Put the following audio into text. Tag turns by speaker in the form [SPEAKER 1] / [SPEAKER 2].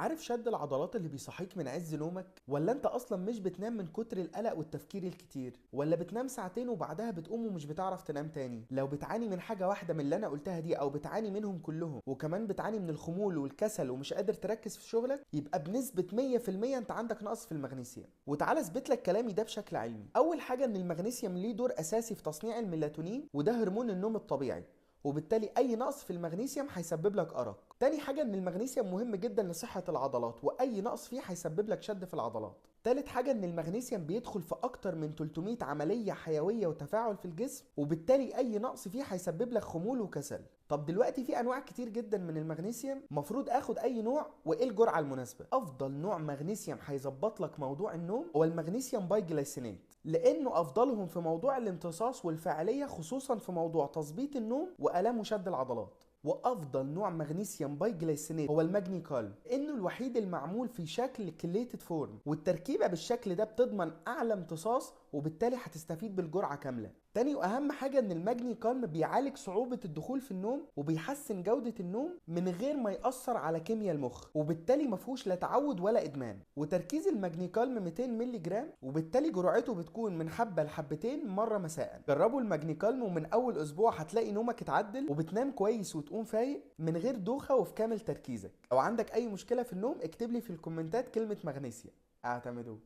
[SPEAKER 1] عارف شد العضلات اللي بيصحيك من عز نومك؟ ولا انت اصلا مش بتنام من كتر القلق والتفكير الكتير؟ ولا بتنام ساعتين وبعدها بتقوم ومش بتعرف تنام تاني؟ لو بتعاني من حاجة واحدة من اللي انا قلتها دي او بتعاني منهم كلهم وكمان بتعاني من الخمول والكسل ومش قادر تركز في شغلك، يبقى بنسبة 100% انت عندك نقص في المغنيسيوم. وتعال اثبت لك كلامي ده بشكل علمي. اول حاجة ان المغنيسيوم ليه دور اساسي في تصنيع الميلاتونين، وده هرمون النوم الطبيعي، وبالتالي اي نقص في المغنيسيوم هيسبب لك ارق. تاني حاجه ان المغنيسيوم مهم جدا لصحه العضلات، واي نقص فيه هيسبب لك شد في العضلات. تالت حاجه ان المغنيسيوم بيدخل في اكتر من 300 عمليه حيويه وتفاعل في الجسم، وبالتالي اي نقص فيه هيسبب لك خمول وكسل. طب دلوقتي في انواع كتير جدا من المغنيسيوم، مفروض اخد اي نوع وايه الجرعه المناسبه؟ افضل نوع مغنيسيوم هيظبط لك موضوع النوم هو المغنيسيوم باي جلايسينات، لانه افضلهم في موضوع الامتصاص والفاعليه، خصوصا في موضوع تظبيط النوم والام وشد العضلات. وافضل نوع مغنيسيوم باي جلايسينات هو الماجني كالم، انه الوحيد المعمول في شكل كليتد فورم، والتركيبه بالشكل ده بتضمن اعلى امتصاص، وبالتالي هتستفيد بالجرعه كامله. تاني واهم حاجه ان الماجني كالم بيعالج صعوبه الدخول في النوم وبيحسن جوده النوم من غير ما ياثر على كيمياء المخ، وبالتالي ما فيهوش لا تعود ولا ادمان. وتركيز الماجني كالم 200 مللي جرام، وبالتالي جرعته بتكون من حبه لحبتين مره مساء. جربوا الماجني كالم ومن اول اسبوع هتلاقي نومك اتعدل وبتنام كويس وتقوم فايق من غير دوخه وفي كامل تركيزك. لو عندك اي مشكله في النوم اكتب لي في الكومنتات كلمه مغنيسيوم اعتمدوه.